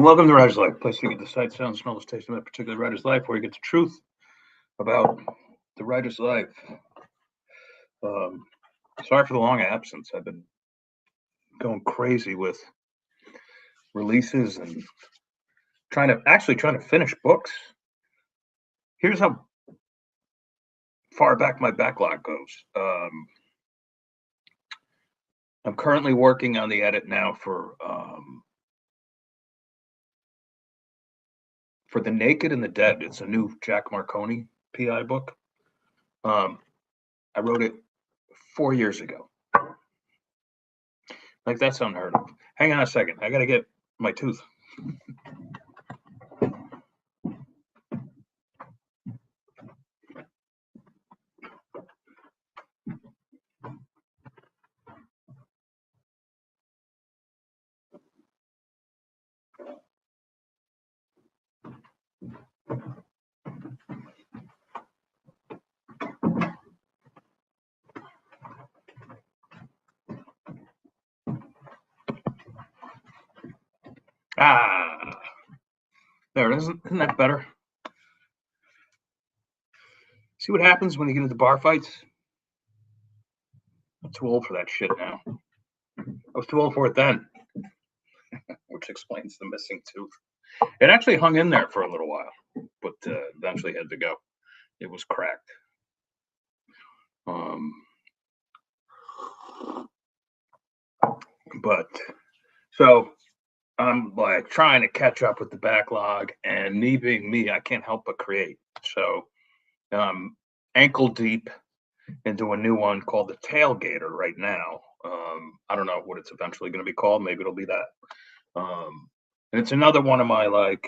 And welcome to Writer's Life, place where you get the sight, sound, smell, the taste of that particular writer's life, where you get the truth about the writer's life. Sorry for the long absence. I've been going crazy with releases and trying to finish books. Here's how far back my backlog goes. I'm currently working on the edit now for The Naked and the Dead. It's a new Jack Marconi PI book. I wrote it 4 years ago. Like, that's unheard of. Hang on a second. I got to get my tooth. There it is. Isn't that better? See what happens when you get into bar fights? I'm too old for that shit now. I was too old for it then, which explains the missing tooth. It actually hung in there for a little while, but eventually had to go. It was cracked. But so I'm like trying to catch up with the backlog, and me being me, I can't help but create. So ankle deep into a new one called the Tailgater right now. I don't know what it's eventually going to be called. Maybe it'll be that. And it's another one of my, like,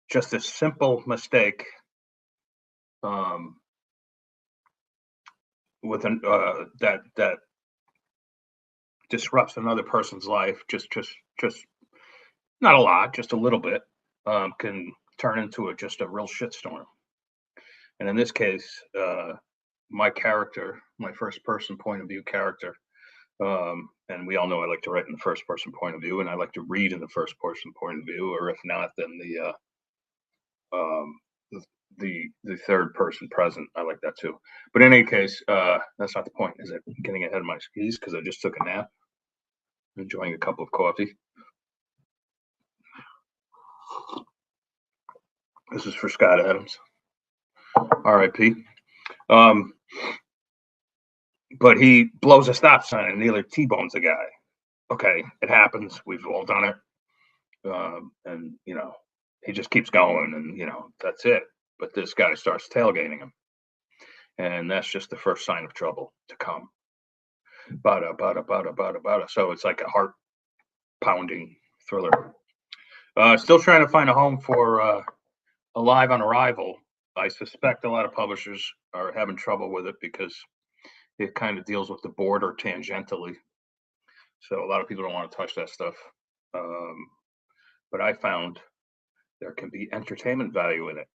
just a simple mistake with an that disrupts another person's life. Just not a lot, just a little bit, can turn into just a real shitstorm. And in this case, my character, my first person point of view character, and we all know I like to write in the first person point of view, and I like to read in the first person point of view, or if not, then the third person present. I like that too. But in any case, that's not the point. Is it getting ahead of my skis because I just took a nap, enjoying a cup of coffee. This is for Scott Adams, R.I.P. But he blows a stop sign and nearly T-bones a guy. Okay, it happens. We've all done it. And, you know, he just keeps going, and, you know, that's it. But this guy starts tailgating him. And that's just the first sign of trouble to come. Bada, bada, bada, bada, bada. So it's like a heart-pounding thriller. Still trying to find a home for Alive on Arrival. I suspect a lot of publishers are having trouble with it because it kind of deals with the border tangentially. So a lot of people don't want to touch that stuff. But I found there can be entertainment value in it.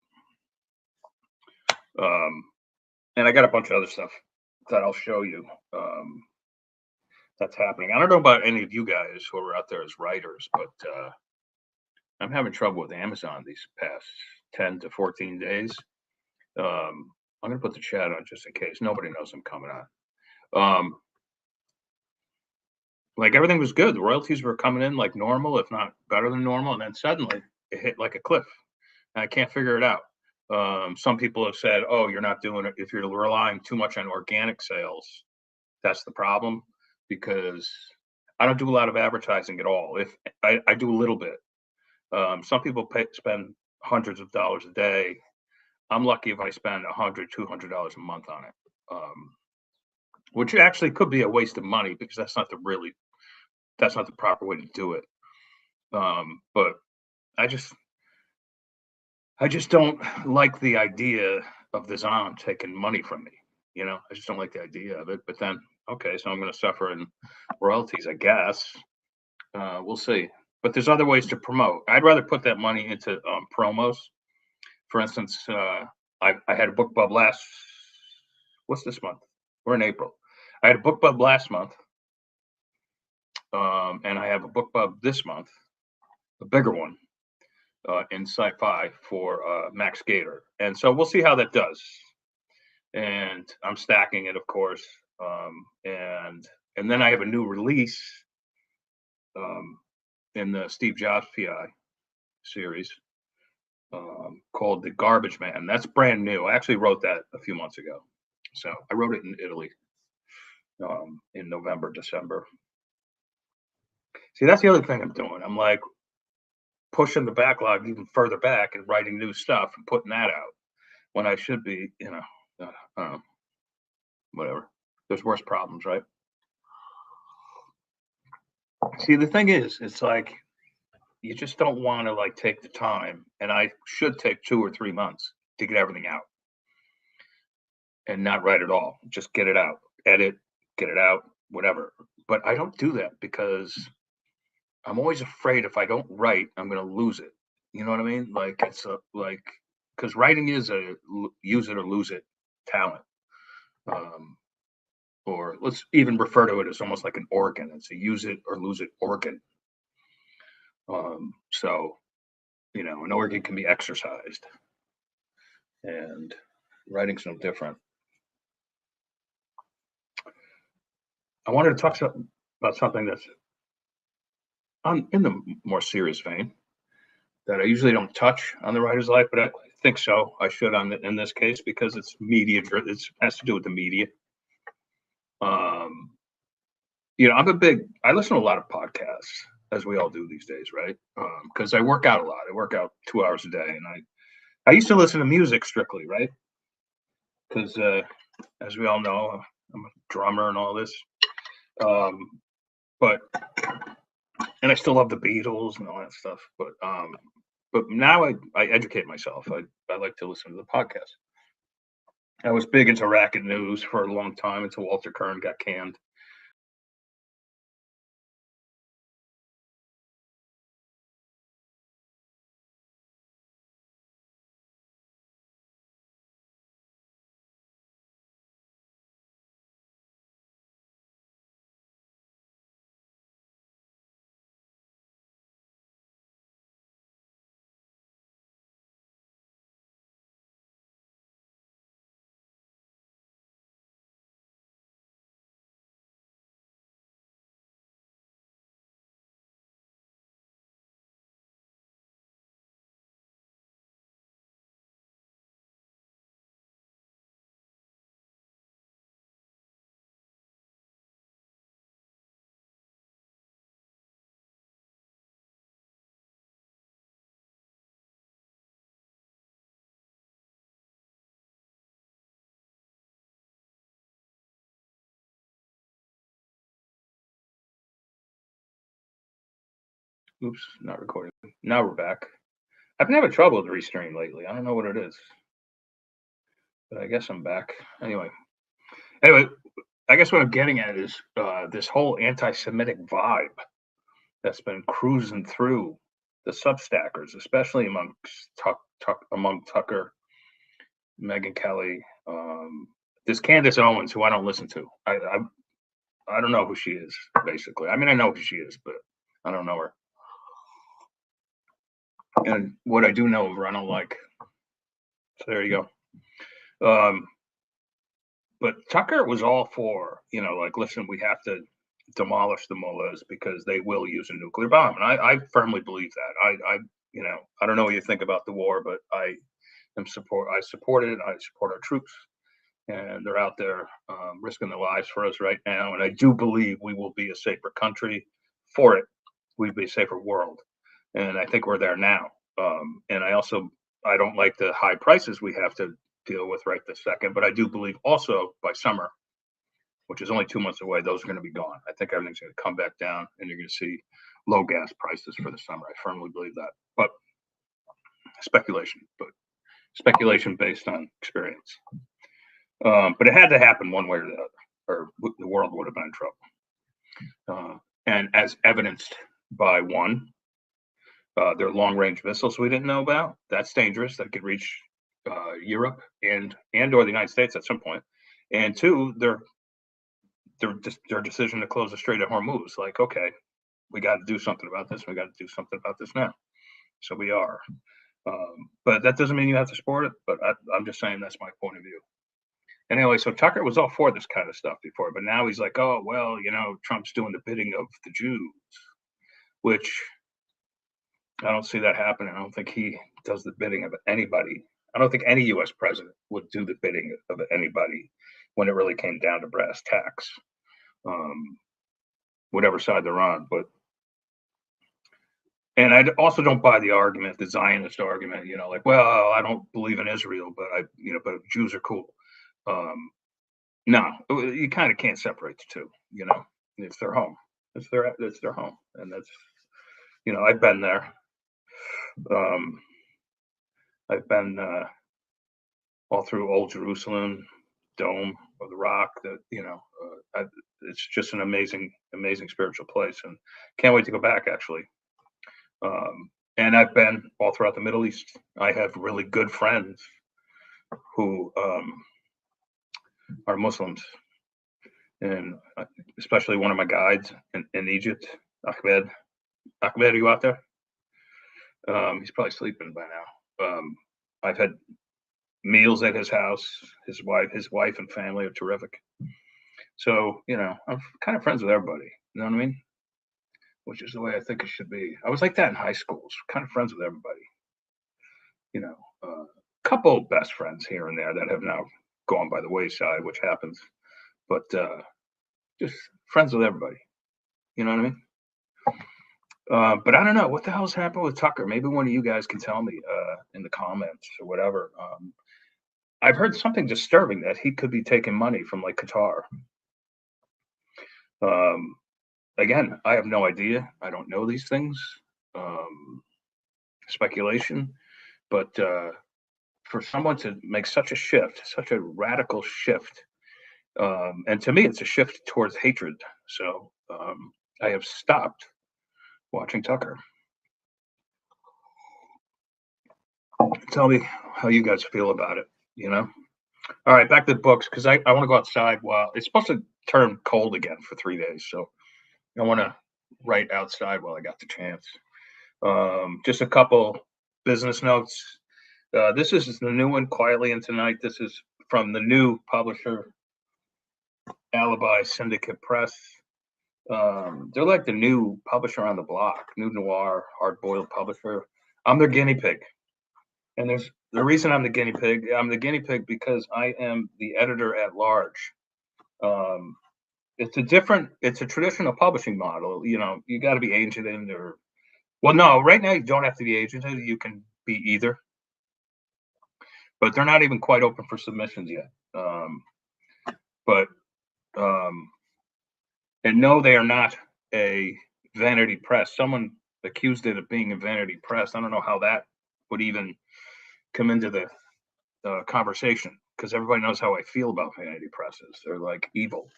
And I got a bunch of other stuff that I'll show you that's happening. I don't know about any of you guys who are out there as writers, but I'm having trouble with Amazon these past 10 to 14 days. I'm going to put the chat on just in case. Nobody knows I'm coming on. Like, everything was good. The royalties were coming in like normal, if not better than normal. And then suddenly it hit like a cliff. And I can't figure it out. Some people have said, oh, you're not doing it. If you're relying too much on organic sales, that's the problem. Because I don't do a lot of advertising at all. If I do a little bit. Some people spend hundreds of dollars a day. I'm lucky if I spend $100, $200 a month on it, which actually could be a waste of money because that's not the proper way to do it. But I just don't like the idea of the Zon taking money from me. You know, I just don't like the idea of it. But then, okay, so I'm going to suffer in royalties, I guess. We'll see. But there's other ways to promote. I'd rather put that money into promos. For instance, I had a book bub what's this month? We're in April. I had a book bub last month. And I have a book bub this month, a bigger one in sci-fi for Max Gator, and so we'll see how that does. And I'm stacking it, of course, and then I have a new release in the Steve Jobs PI series called The Garbage Man. That's brand new. I actually wrote that a few months ago. So I wrote it in Italy in November, December. See, that's the other thing I'm doing. I'm like pushing the backlog even further back and writing new stuff and putting that out when I should be, whatever. There's worse problems, right? See, the thing is, it's like you just don't want to like take the time, and I should take 2 or 3 months to get everything out and not write it all. Just get it out, edit, get it out, whatever. But I don't do that because I'm always afraid if I don't write, I'm going to lose it. You know what I mean? Like it's because writing is a use it or lose it talent. Or let's even refer to it as almost like an organ. It's a use it or lose it organ. So, an organ can be exercised, and writing's no different. I wanted to talk about something that's in the more serious vein that I usually don't touch on the writer's life, but I think so. I should in this case because it's media. It has to do with the media. I listen to a lot of podcasts, as we all do these days, right? Because I work out a lot. I work out 2 hours a day, and I used to listen to music strictly, right? Because as we all know, I'm a drummer and all this. But I still love the Beatles and all that stuff. But now I educate myself. I like to listen to the podcast. I was big into racket news for a long time until Walter Kern got canned. Oops, not recording. Now we're back. I've been having trouble with Restream lately. I don't know what it is, but I guess I'm back. Anyway, I guess what I'm getting at is this whole anti-Semitic vibe that's been cruising through the Substackers, especially among Tucker, Megyn Kelly, this Candace Owens, who I don't listen to. I don't know who she is, basically. I mean, I know who she is, but I don't know her. And what I do know of her, I don't like. So there you go. But Tucker was all for, like, listen, we have to demolish the mullahs because they will use a nuclear bomb. And I firmly believe that. I don't know what you think about the war, but I support it. I support our troops, and they're out there risking their lives for us right now. And I do believe we will be a safer country for it. We'd be a safer world. And I think we're there now. And I don't like the high prices we have to deal with right this second, but I do believe also by summer, which is only 2 months away, those are going to be gone. I think everything's going to come back down, and you're going to see low gas prices for the summer. I firmly believe that, but speculation based on experience. But it had to happen one way or the other, or the world would have been in trouble. And as evidenced by one, their long-range missiles we didn't know about. That's dangerous. That could reach Europe and or the United States at some point. And two, their decision to close the Strait of Hormuz. Like, okay, we got to do something about this. We got to do something about this now. So we are. But that doesn't mean you have to support it. But I'm just saying that's my point of view. And anyway, so Tucker was all for this kind of stuff before, but now he's like, oh, well, Trump's doing the bidding of the Jews, which I don't see that happening. I don't think he does the bidding of anybody. I don't think any U.S. president would do the bidding of anybody when it really came down to brass tacks, whatever side they're on. And I also don't buy the argument, the Zionist argument, like, well, I don't believe in Israel, but but Jews are cool. No, you kind of can't separate the two. It's their home. It's their home, and that's, I've been there. I've been all through Old Jerusalem, Dome of the Rock. It's just an amazing spiritual place, and can't wait to go back, actually. And I've been all throughout the Middle East. I have really good friends who are Muslims, and especially one of my guides in Egypt, Ahmed. Ahmed, are you out there? He's probably sleeping by now. I've had meals at his house. His wife and family are terrific. So, I'm kind of friends with everybody. You know what I mean? Which is the way I think it should be. I was like that in high school. Kind of friends with everybody. Couple best friends here and there that have now gone by the wayside, which happens. But just friends with everybody. You know what I mean? But I don't know what the hell's happened with Tucker. Maybe one of you guys can tell me in the comments or whatever. I've heard something disturbing that he could be taking money from like Qatar. Again, I have no idea. I don't know these things. Speculation. But for someone to make such a shift, such a radical shift, and to me, it's a shift towards hatred. So I have stopped watching Tucker. Tell me how you guys feel about it, All right, back to the books, because I want to go outside while it's supposed to turn cold again for 3 days. So I want to write outside while I got the chance. Just a couple business notes. This is the new one, Quietly in Tonight. This is from the new publisher, Alibi Syndicate Press. They're like the new publisher on the block, new noir, hard-boiled publisher. I'm their guinea pig. And there's the reason I'm the guinea pig. I'm the guinea pig because I am the editor at large. It's a traditional publishing model. You got to be agented well, no, right now you don't have to be agented. You can be either. But they're not even quite open for submissions yet. And no, they are not a vanity press. Someone accused it of being a vanity press. I don't know how that would even come into the conversation, because everybody knows how I feel about vanity presses. They're like evil.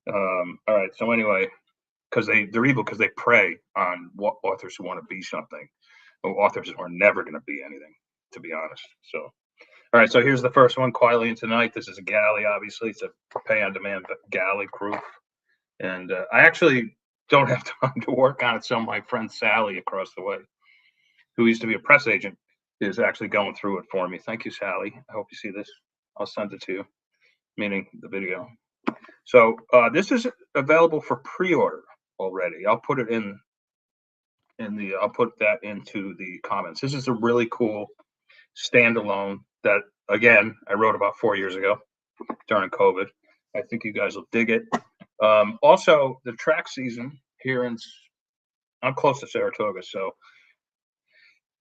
All right. So anyway, because they're evil because they prey on authors who want to be something, or authors who are never going to be anything, to be honest. So, all right. So here's the first one, Quietly in Tonight. This is a galley, obviously. It's a pay-on-demand galley proof. And I actually don't have time to work on it. So my friend Sally across the way, who used to be a press agent, is actually going through it for me. Thank you, Sally. I hope you see this. I'll send it to you, meaning the video. So this is available for pre-order already. I'll put it I'll put that into the comments. This is a really cool standalone that, again, I wrote about 4 years ago during COVID. I think you guys will dig it. Also, the track season here I'm close to Saratoga, so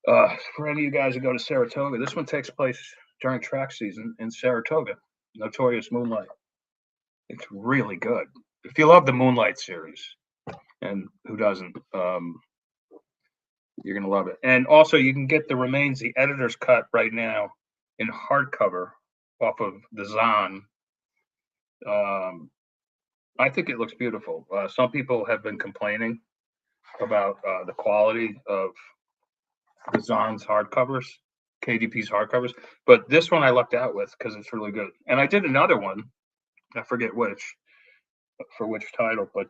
for any of you guys who go to Saratoga, this one takes place during track season in Saratoga, Notorious Moonlight. It's really good. If you love the Moonlight series, and who doesn't, you're going to love it. And also, you can get the remains, the editor's cut right now in hardcover off of the Zon. I think it looks beautiful. Some people have been complaining about the quality of the Zon's hardcovers, KDP's hardcovers, but this one I lucked out with because it's really good. And I did another one, I forget for which title, but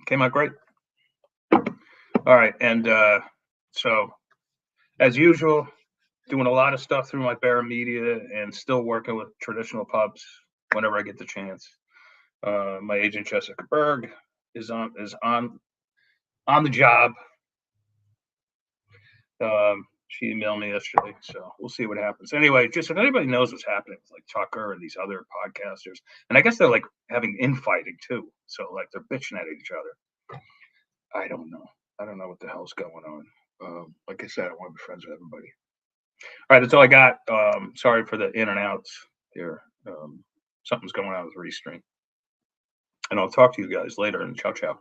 Came out great. All right, and so as usual, doing a lot of stuff through my Bear Media and still working with traditional pubs whenever I get the chance. My agent Jessica Berg is on the job. She emailed me yesterday, so we'll see what happens. Anyway, just if anybody knows what's happening with like Tucker and these other podcasters, and I guess they're like having infighting too. So like they're bitching at each other. I don't know. I don't know what the hell's going on. Like I said, I want to be friends with everybody. All right, that's all I got. Sorry for the in and outs here. Something's going on with Restream. And I'll talk to you guys later, and ciao, ciao.